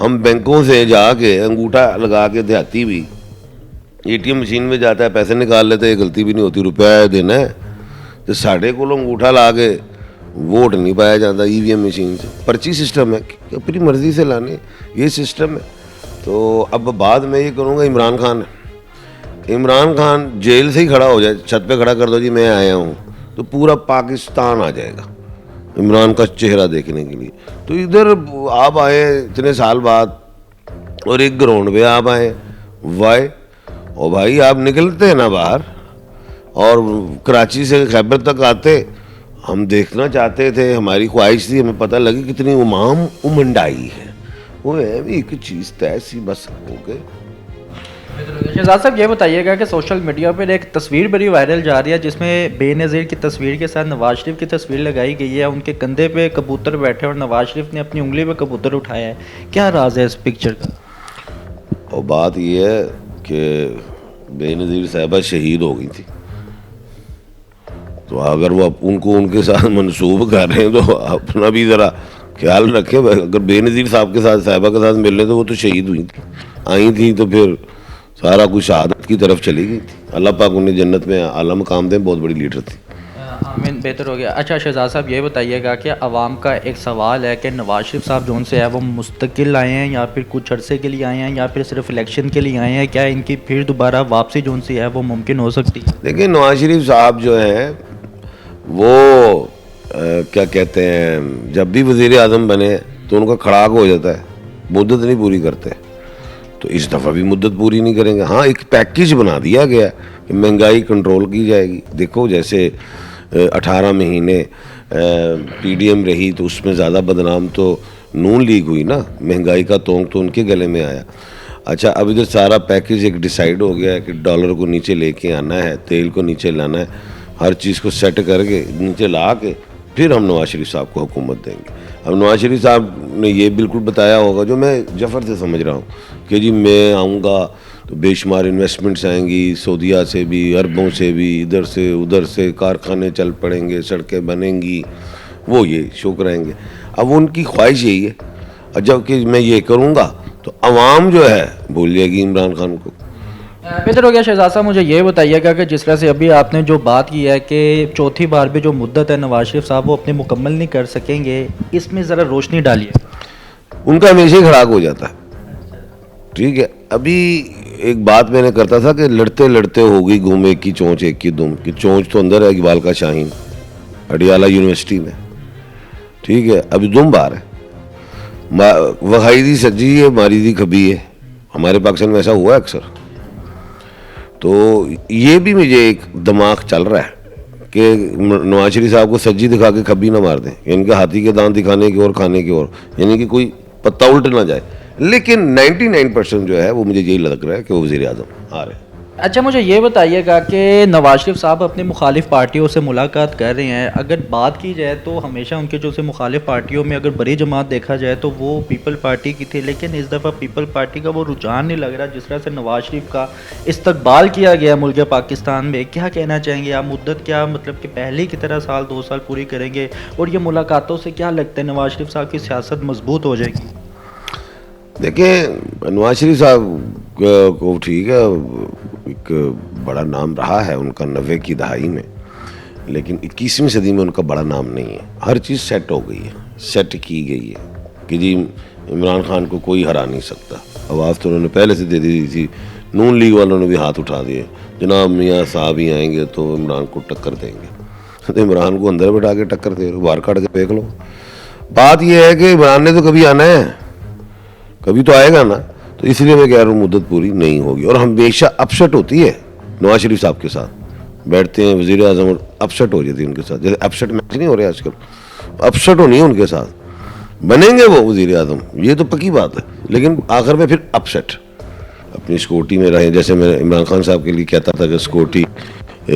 ہم بینکوں سے جا کے انگوٹھا لگا کے دیہاتی بھی ATM مشین میں جاتا ہے, پیسے نکال لیتے ہیں, غلطی بھی نہیں ہوتی, روپیہ دینا ہے تو ساڑھے کو انگوٹھا لا کے ووٹ نہیں پایا جاتا EVM مشین سے. پرچی سسٹم ہے کہ اپنی مرضی سے لانے, یہ سسٹم ہے. تو اب بعد میں یہ کروں گا, عمران خان جیل سے ہی کھڑا ہو جائے, چھت پہ کھڑا کر دو جی میں آیا ہوں, تو پورا پاکستان آ جائے گا عمران کا چہرہ دیکھنے کے لیے. تو ادھر آپ آئے اتنے سال بعد اور ایک گراؤنڈ پہ آپ آئے, وائے اور بھائی آپ نکلتے ہیں نا باہر, اور کراچی سے خیبر تک آتے, ہم دیکھنا چاہتے تھے, ہماری خواہش تھی, ہمیں پتہ لگی کتنی امام امنڈائی ہے, وہ ہے بھی ایک چیز ایسی بس ہو گئے. شہزاد صاحب یہ بتائیے گا کہ سوشل میڈیا پر ایک تصویر بڑی وائرل جا رہی ہے جس میں بے نظیر کی تصویر کے ساتھ نواز شریف کی تصویر لگائی گئی ہے, ان کے کندھے پہ کبوتر بیٹھے اور نواز شریف نے اپنی انگلی پہ کبوتر اٹھایا ہے. کیا راز ہے اس پکچر کا؟ اور بات یہ ہے کہ بے نظیر صاحبہ شہید ہو گئی تھی, تو اگر وہ ان کو ان کے ساتھ منسوب کر رہے ہیں تو اپنا بھی ذرا خیال رکھیں. اگر بے نظیر صاحب کے ساتھ صاحبہ کے ساتھ ملنے تو وہ تو شہید ہوئی تھی, آئی تھیں, تو پھر سارا کچھ شہادت کی طرف چلی گئی تھی. اللہ پاک انہیں جنت میں اعلیٰ مقام دیں, بہت بڑی لیڈر تھی. آمین, بہتر ہو گیا. اچھا شہزاد صاحب یہ بتائیے گا کہ عوام کا ایک سوال ہے کہ نواز شریف صاحب جو ان سے ہے وہ مستقل آئے ہیں یا پھر کچھ عرصے کے لیے آئے ہیں یا پھر صرف الیکشن کے لیے آئے ہیں, کیا ان کی پھر دوبارہ واپسی جو ان سے ہے وہ ممکن ہو سکتی ہے؟ دیکھیں نواز شریف صاحب جو ہیں وہ کیا کہتے ہیں, جب بھی وزیر اعظم بنے تو ان کا کھڑاک ہو جاتا ہے, مدت نہیں پوری کرتے, تو اس دفعہ بھی مدت پوری نہیں کریں گے. ہاں ایک پیکیج بنا دیا گیا کہ مہنگائی کنٹرول کی جائے گی. دیکھو جیسے 18 مہینے PDM رہی تو اس میں زیادہ بدنام تو نون لیگ ہوئی نا, مہنگائی کا تونگ تو ان کے گلے میں آیا. اچھا اب ادھر سارا پیکیج ایک ڈیسائیڈ ہو گیا ہے کہ ڈالر کو نیچے لے کے آنا ہے, تیل کو نیچے لانا ہے, ہر چیز کو سیٹ کر کے نیچے لا کے پھر ہم نواز شریف صاحب کو حکومت دیں گے. اب نواز شریف صاحب نے یہ بالکل بتایا ہوگا جو میں جفر سے سمجھ رہا ہوں کہ جی میں آؤں گا تو بے شمار انویسٹمنٹس آئیں گی, سعودیہ سے بھی, عربوں سے بھی, ادھر سے ادھر سے کارخانے چل پڑیں گے, سڑکیں بنیں گی, وہ یہ شو کریں گے. اب ان کی خواہش یہی ہے, اور جب کہ میں یہ کروں گا تو عوام جو ہے بھول جائے گی عمران خان کو. بہتر ہو گیا. شہزاد صاحب مجھے یہ بتائیے گا کہ جس طرح سے ابھی آپ نے جو بات کی ہے کہ چوتھی بار بھی جو مدت ہے نواز شریف صاحب وہ اپنی مکمل نہیں کر سکیں گے, اس میں ذرا روشنی ڈالیے. ان کا ہمیشہ ہی کھڑاک ہو جاتا ہے, ٹھیک ہے. ابھی ایک بات میں نے کرتا تھا کہ لڑتے لڑتے ہو گئی گم, ایک کی چونچ ایک کی دم, کی چونچ تو اندر ہے اقبال کا شاہین اڈیالہ یونیورسٹی میں, ٹھیک ہے. ابھی دم باہر ہے, وہائی دی سجی ہے ماری دی کھبی ہے, ہمارے پاکستان میں ایسا ہوا ہے اکثر. تو یہ بھی مجھے ایک دماغ چل رہا ہے کہ نواز شریف صاحب کو سجی دکھا کے کھبی نہ مار دیں, ان کے ہاتھی کے دانت دکھانے کی اور کھانے کی اور, یعنی کہ کوئی پتہ الٹ نہ جائے. لیکن 99% جو ہے وہ مجھے یہی لگ رہا ہے کہ وہ وزیر اعظم آ رہے ہیں. اچھا مجھے یہ بتائیے گا کہ نواز شریف صاحب اپنی مخالف پارٹیوں سے ملاقات کر رہے ہیں, اگر بات کی جائے تو ہمیشہ ان کے جو سے مخالف پارٹیوں میں اگر بڑی جماعت دیکھا جائے تو وہ پیپل پارٹی کی تھی, لیکن اس دفعہ پیپل پارٹی کا وہ رجحان نہیں لگ رہا جس طرح سے نواز شریف کا استقبال کیا گیا ملک پاکستان میں. کیا کہنا چاہیں گے آپ, مدت کیا مطلب کہ پہلے کی طرح سال 2 سال پوری کریں گے, اور یہ ملاقاتوں سے کیا لگتا ہے نواز شریف صاحب کی سیاست مضبوط ہو جائے گی؟ دیکھیں نواز شریف صاحب کو ٹھیک ہے ایک بڑا نام رہا ہے ان کا 90 کی دہائی میں, لیکن 21ویں صدی میں ان کا بڑا نام نہیں ہے. ہر چیز سیٹ ہو گئی ہے, سیٹ کی گئی ہے کہ جی عمران خان کو کوئی ہرا نہیں سکتا. آواز تو انہوں نے پہلے سے دے دی تھی, نون لیگ والوں نے بھی ہاتھ اٹھا دیے, جناب میاں صاحب ہی آئیں گے تو عمران کو ٹکر دیں گے. تو عمران کو اندر بٹھا کے ٹکر دے رہے, باہر کاٹ کے دیکھ لو. بات یہ ہے کہ عمران نے تو کبھی آنا ہے, کبھی تو آئے گا نا, تو اس لیے میں کہہ رہا ہوں مدت پوری نہیں ہوگی. اور ہمیشہ اپسٹ ہوتی ہے نواز شریف صاحب کے ساتھ, بیٹھتے ہیں وزیر اعظم اور اپسٹ ہو جاتی ہے ان کے ساتھ, جیسے اپسٹ میچ نہیں ہو رہے آج کل, اپسٹ ہونی ہے ان کے ساتھ. بنیں گے وہ وزیر اعظم, یہ تو پکی بات ہے, لیکن آخر میں پھر اپسٹ اپنی سکیورٹی میں رہیں. جیسے میں عمران خان صاحب کے لیے کہتا تھا کہ سکیورٹی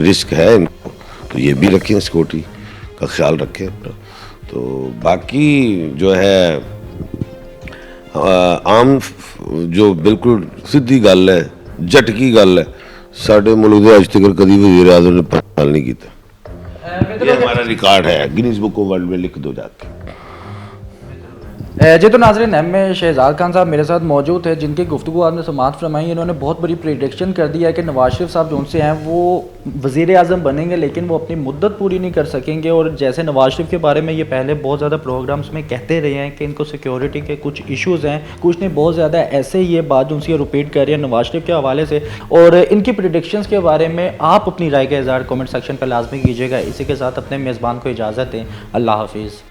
رسک ہے ان کو, تو یہ بھی رکھیں, سکیورٹی کا خیال رکھیں. تو باقی جو ہے عام جو بالکل سیدھی گل ہے, جٹ کی گل ہے, ساڈے ملک دے اج تک کدی وزیر اعظم نے پال نہیں کیتا. یہ ہمارا ریکارڈ ہے, گینیز بک آف ورلڈ میں لکھ دو جا کے. جی تو ناظرین ایم اے شہزاد خان صاحب میرے ساتھ موجود ہے جن کی گفتگو آپ نے سماعت فرمائی. انہوں نے بہت بڑی پریڈکشن کر دیا ہے کہ نواز شریف صاحب جو ان سے ہیں وہ وزیر اعظم بنیں گے لیکن وہ اپنی مدت پوری نہیں کر سکیں گے. اور جیسے نواز شریف کے بارے میں یہ پہلے بہت زیادہ پروگرامز میں کہتے رہے ہیں کہ ان کو سیکیورٹی کے کچھ ایشوز ہیں, کچھ نہیں بہت زیادہ ایسے ہی یہ بات جو ان سے ریپیٹ کر رہی ہے نواز شریف کے حوالے سے. اور ان کی پریڈکشنز کے بارے میں آپ اپنی رائے کا اظہار کامنٹ سیکشن پر لازمی کیجیے گا. اسی کے ساتھ اپنے میزبان کو اجازت دیں. اللہ حافظ.